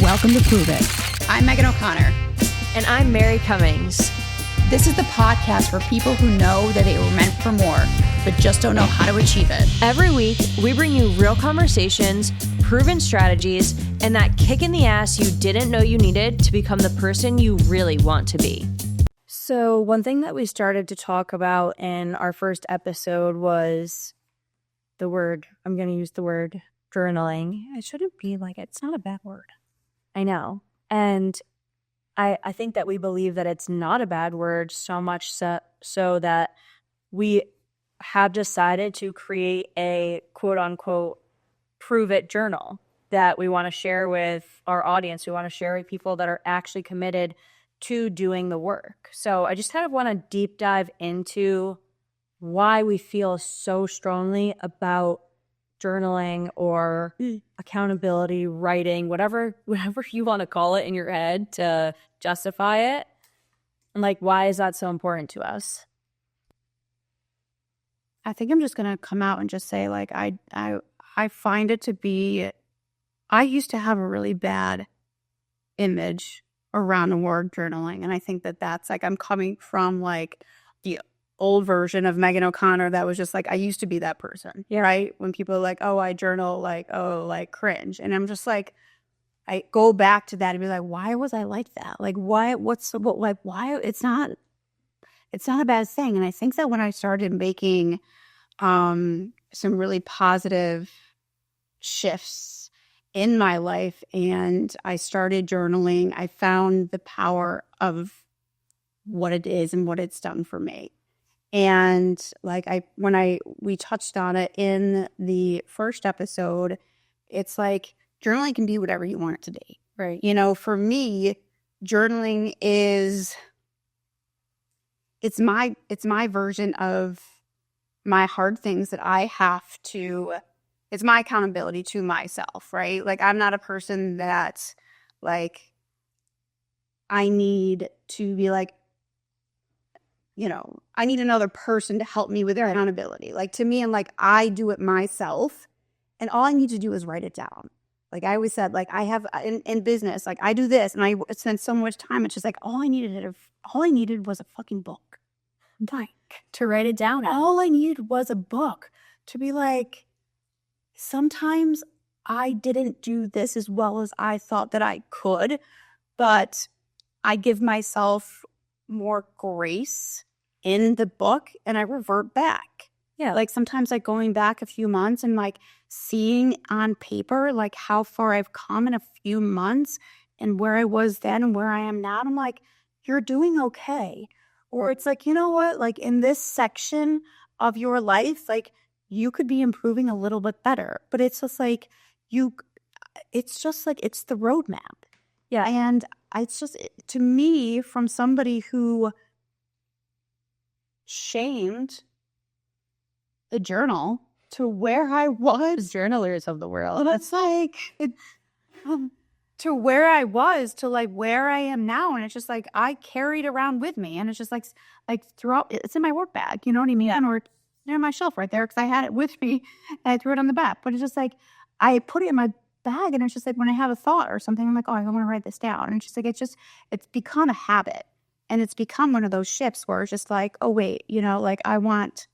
Welcome to Prove It. I'm Megan O'Connor. And I'm Mary Cummings. This is the podcast for people who know that they were meant for more, but just don't know how to achieve it. Every week, we bring you real conversations, proven strategies, and that kick in the ass you didn't know you needed to become the person you really want to be. So one thing that we started to talk about in our first episode was I'm going to use the word journaling. It shouldn't be like, it's not a bad word. I know. And I think that we believe that it's not a bad word, so much so that we have decided to create a quote unquote prove it journal that we want to share with our audience. We want to share with people that are actually committed to doing the work. So I just kind of want to deep dive into why we feel so strongly about journaling or accountability, writing, whatever you want to call it in your head to justify it. And like, why is that so important to us? I think I'm just going to come out and just say, like, I find it to be, I used to have a really bad image around the word journaling. And I think that that's like, I'm coming from like the old version of Megan O'Connor that was just like, I used to be that person, right? When people are like, oh, I journal, like, oh, like cringe. And I'm just like, I go back to that and be like, why was I like that? Like, why, why, it's not a bad thing. And I think that when I started making some really positive shifts in my life and I started journaling, I found the power of what it is and what it's done for me. And like we touched on it in the first episode, it's like journaling can be whatever you want it to be. Right. You know, for me, journaling it's my version of my hard things that I have to, it's my accountability to myself, right? Like I'm not a person that like I need to be like, you know, I need another person to help me with their accountability. Like to me, and like I do it myself and all I need to do is write it down. Like I always said, like I have in business, like I do this and I spend so much time. It's just like all I needed was a fucking book. Like To write it down. All I needed was a book to be like, sometimes I didn't do this as well as I thought that I could, but I give myself more grace in the book and I revert back. Yeah. Like sometimes like going back a few months and like seeing on paper like how far I've come in a few months and where I was then and where I am now. And I'm like, you're doing okay. Or it's like, you know what, like in this section of your life, like you could be improving a little bit better. But it's just like it's the roadmap. Yeah. And it's just, to me, from somebody who shamed the journal to where I was. Journalers of the world. It's like, to where I was to like where I am now. And it's just like, I carried around with me. And it's just like throughout, it's in my work bag. You know what I mean? Or near my shelf right there because I had it with me and I threw it on the back. But it's just like, I put it in my bag and it's just like when I have a thought or something, I'm like, oh, I want to write this down. And it's just like, it's become a habit. And it's become one of those shifts where it's just like, oh, wait, you know, like I want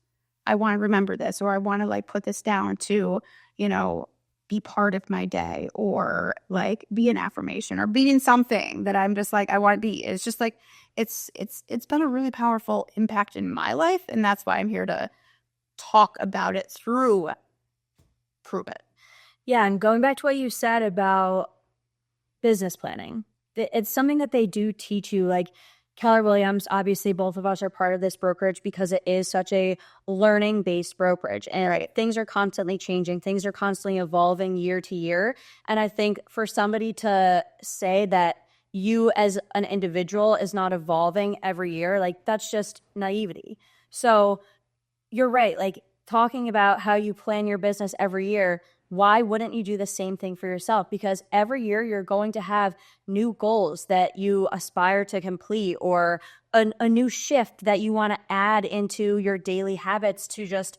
to remember this, or I want to like put this down to, you know, be part of my day, or like be an affirmation or being something that I'm just like, I want to be. It's just like, it's been a really powerful impact in my life. And that's why I'm here to talk about it through Prove It. Yeah, and going back to what you said about business planning, it's something that they do teach you. Like Keller Williams, obviously both of us are part of this brokerage because it is such a learning-based brokerage. And things are constantly changing. Things are constantly evolving year to year. And I think for somebody to say that you as an individual is not evolving every year, like that's just naivety. So you're right. Like talking about how you plan your business every year, why wouldn't you do the same thing for yourself? Because every year you're going to have new goals that you aspire to complete, or a new shift that you want to add into your daily habits to just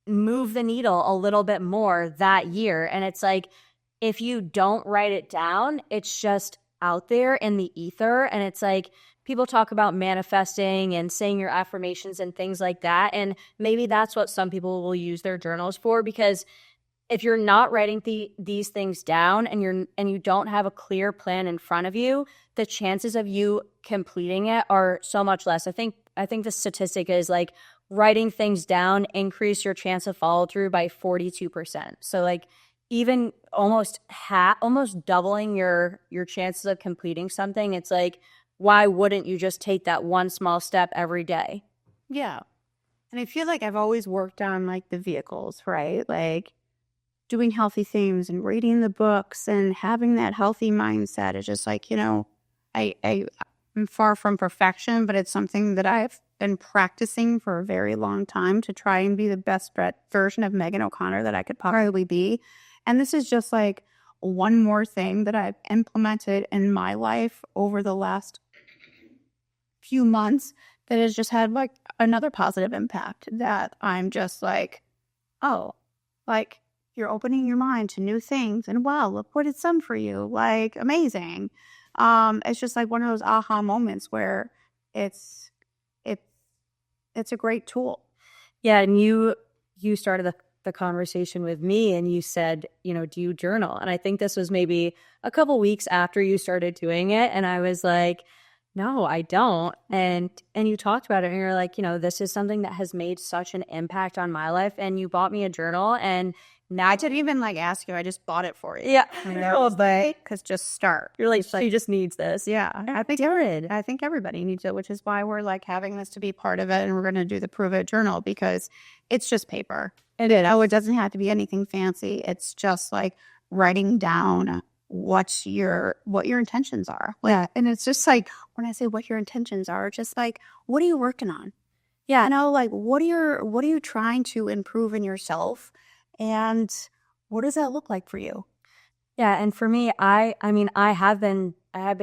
move the needle a little bit more that year. And it's like, if you don't write it down, it's just out there in the ether. And it's like people talk about manifesting and saying your affirmations and things like that. And maybe that's what some people will use their journals for, because if you're not writing these things down and you don't have a clear plan in front of you, the chances of you completing it are so much less. I think the statistic is like writing things down increase your chance of follow through by 42%. So like even almost doubling your chances of completing something. It's like, why wouldn't you just take that one small step every day? Yeah. And I feel like I've always worked on like the vehicles, right? Like doing healthy things and reading the books and having that healthy mindset is just like, I'm far from perfection, but it's something that I've been practicing for a very long time to try and be the best version of Megan O'Connor that I could possibly be. And this is just like one more thing that I've implemented in my life over the last few months that has just had like another positive impact, that I'm just like, oh, like you're opening your mind to new things, and wow, look what it's done for you. Like amazing. It's just like one of those aha moments where it's a great tool. Yeah, and you started the conversation with me and you said, do you journal? And I think this was maybe a couple weeks after you started doing it, and I was like, no, I don't. And you talked about it and you're like, this is something that has made such an impact on my life, and you bought me a journal. And now I didn't even like ask you, I just bought it for you. Yeah. Because just start. You're like, she just needs this. Yeah. I think everybody needs it, which is why we're like having this to be part of it, and we're going to do the Prove It journal, because it's just paper. It doesn't have to be anything fancy. It's just like writing down what your intentions are. Yeah. And it's just like, when I say what your intentions are, just like, what are you working on? Yeah. Like what are you trying to improve in yourself? And what does that look like for you? Yeah. And for me, I have been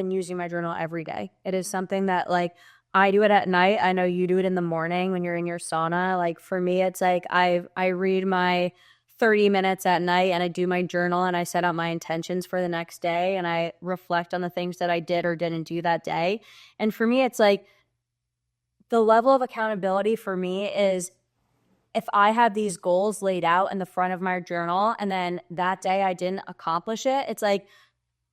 using my journal every day. It is something that like I do it at night. I know you do it in the morning when you're in your sauna. Like for me, it's like I read my 30 minutes at night and I do my journal and I set out my intentions for the next day and I reflect on the things that I did or didn't do that day. And for me, it's like the level of accountability for me is if I have these goals laid out in the front of my journal and then that day I didn't accomplish it, it's like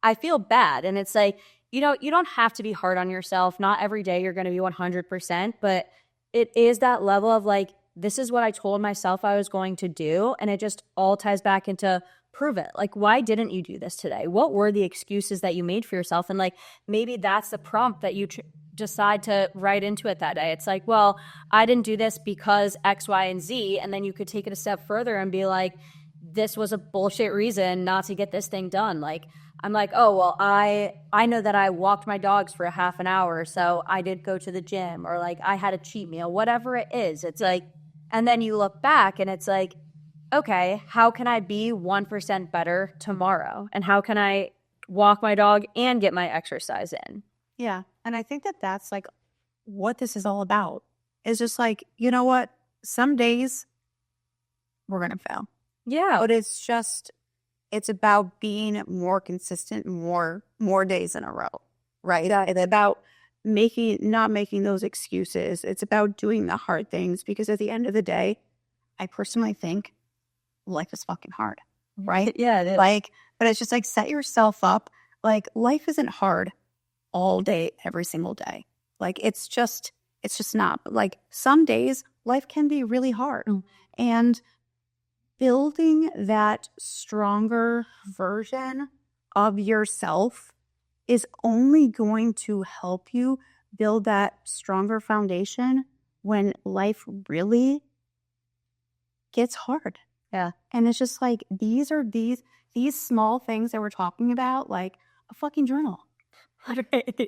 I feel bad. And it's like, you don't have to be hard on yourself. Not every day you're going to be 100%, but it is that level of like, this is what I told myself I was going to do. And it just all ties back into prove it. Like, why didn't you do this today? What were the excuses that you made for yourself? And like, maybe that's the prompt that you decide to write into it that day. It's like, well, I didn't do this because X, Y, and Z. And then you could take it a step further and be like, this was a bullshit reason not to get this thing done. Like, I'm like, oh, well, I know that I walked my dogs for a half an hour, so I did go to the gym, or like I had a cheat meal, whatever it is. It's like, and then you look back and it's like, okay, how can I be 1% better tomorrow? And how can I walk my dog and get my exercise in? Yeah. And I think that that's like what this is all about. Is just like, you know what? Some days we're going to fail. Yeah. But it's about being more consistent more days in a row, right? It's about not making those excuses. It's about doing the hard things, because at the end of the day, I personally think life is fucking hard, right? Yeah, it is. Like, but it's just like, set yourself up. Like, life isn't hard all day, every single day. Like, it's just not. But like, some days life can be really hard. And building that stronger version of yourself is only going to help you build that stronger foundation when life really gets hard. Yeah. And it's just like, these small things that we're talking about, like a fucking journal.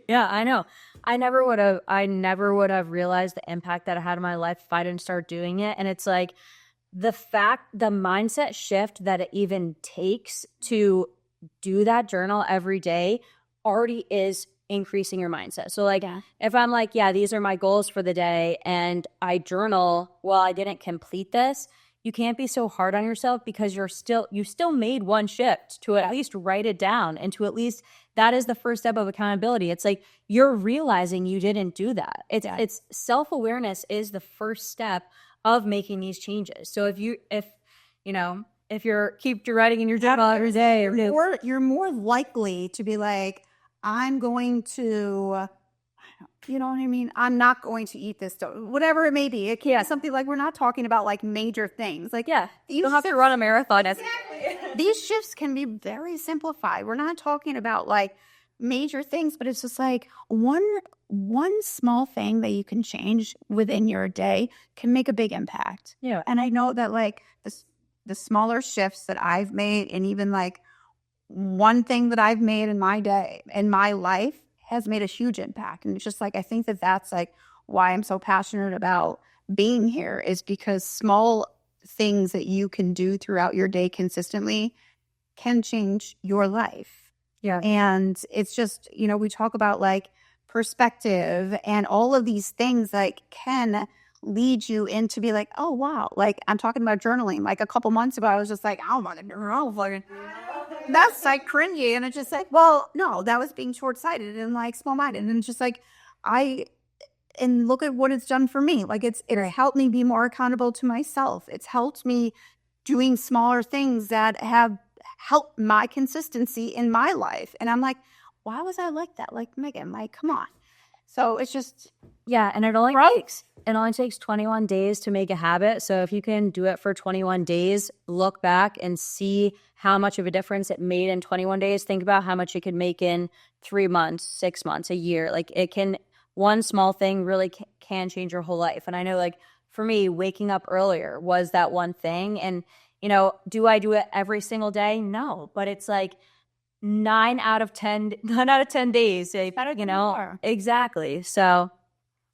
Yeah, I know. I never would have realized the impact that it had on my life if I didn't start doing it. And it's like, the mindset shift that it even takes to do that journal every day already is increasing your mindset. So like, if I'm like, yeah, these are my goals for the day and I journal, well, I didn't complete this, you can't be so hard on yourself because you still made one shift. To at least write it down, and to at least, that is the first step of accountability. It's like you're realizing you didn't do that. It's self-awareness is the first step of making these changes. So if you're keep writing in your journal every day, or you're more likely to be like, I'm going to, you know what I mean? I'm not going to eat this, whatever it may be. It can be something like, we're not talking about like major things. Like, you don't have to run a marathon. Exactly. These shifts can be very simplified. We're not talking about like major things, but it's just like one small thing that you can change within your day can make a big impact. Yeah. And I know that like the smaller shifts that I've made, and even like one thing that I've made in my day, in my life, has made a huge impact. And it's just like, I think that that's like why I'm so passionate about being here, is because small things that you can do throughout your day consistently can change your life. Yeah. And it's just, we talk about like perspective and all of these things like can lead you into be like, oh, wow. Like I'm talking about journaling. Like a couple months ago, I was just like, oh, my God, that's like cringy. And it's just like, well, no, that was being short-sighted and like small-minded. And it's just like, and look at what it's done for me. Like it helped me be more accountable to myself. It's helped me doing smaller things that have helped my consistency in my life. And I'm like, why was I like that? Like, Megan, like, come on. So it's just. Yeah. And it only takes 21 days to make a habit. So if you can do it for 21 days, look back and see how much of a difference it made in 21 days. Think about how much it could make in 3 months, 6 months, a year. Like one small thing really can change your whole life. And I know, like, for me, waking up earlier was that one thing. And, do I do it every single day? No, but it's like 9 out of 10 days, exactly. So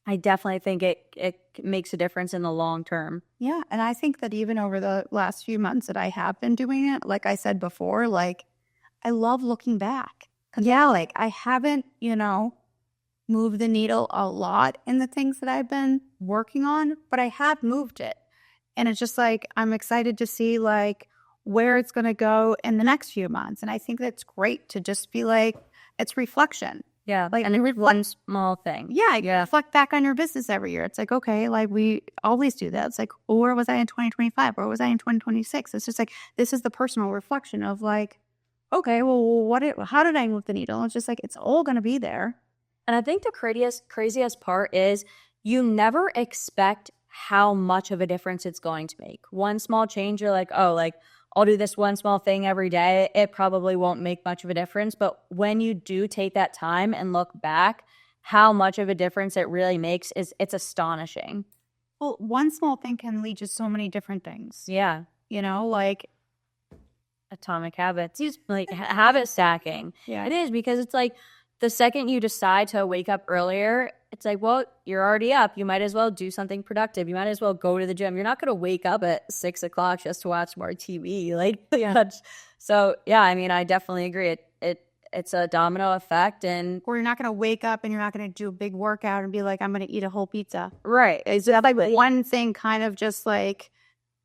I definitely think it makes a difference in the long term. Yeah. And I think that even over the last few months that I have been doing it, like I said before, like I love looking back. Yeah. Like I haven't, moved the needle a lot in the things that I've been working on, but I have moved it. And it's just like, I'm excited to see like where it's going to go in the next few months. And I think that's great to just be like, it's reflection. Yeah. Like, and one small thing. Yeah. Reflect back on your business every year. It's like, okay, like we always do that. It's like, well, where was I in 2025? Where was I in 2026? It's just like, this is the personal reflection of like, okay, well, how did I move the needle? It's just like, it's all going to be there. And I think the craziest part is you never expect how much of a difference it's going to make. One small change, you're like, oh, like I'll do this one small thing every day. It probably won't make much of a difference. But when you do take that time and look back, how much of a difference it really makes it's astonishing. Well, one small thing can lead to so many different things. Yeah. Like atomic habits, like habit stacking. Yeah. It is, because it's like the second you decide to wake up earlier, it's like, well, you're already up. You might as well do something productive. You might as well go to the gym. You're not going to wake up at 6 o'clock just to watch more TV. So, yeah, I mean, I definitely agree. It's a domino effect. Or you're not going to wake up and you're not going to do a big workout and be like, I'm going to eat a whole pizza. Right. It's like one thing kind of just like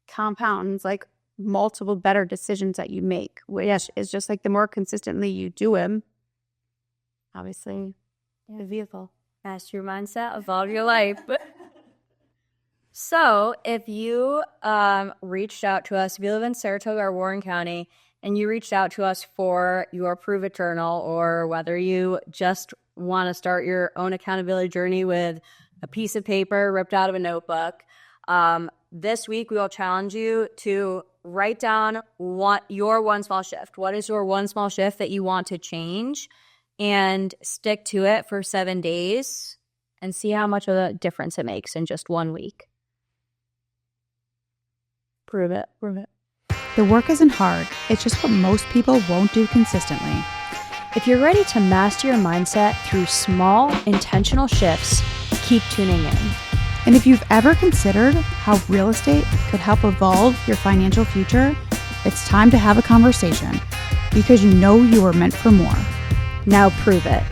compounds like multiple better decisions that you make. Which is just like the more consistently you do them, obviously, the vehicle. Master your mindset, evolve your life. So if you reached out to us, if you live in Saratoga or Warren County, and you reached out to us for your Prove It Journal, or whether you just want to start your own accountability journey with a piece of paper ripped out of a notebook, this week we will challenge you to write down your one small shift. What is your one small shift that you want to change? And stick to it for 7 days and see how much of a difference it makes in just 1 week. Prove it. The work isn't hard. It's just what most people won't do consistently. If you're ready to master your mindset through small, intentional shifts, keep tuning in. And if you've ever considered how real estate could help evolve your financial future, it's time to have a conversation, because you know you are meant for more. Now prove it.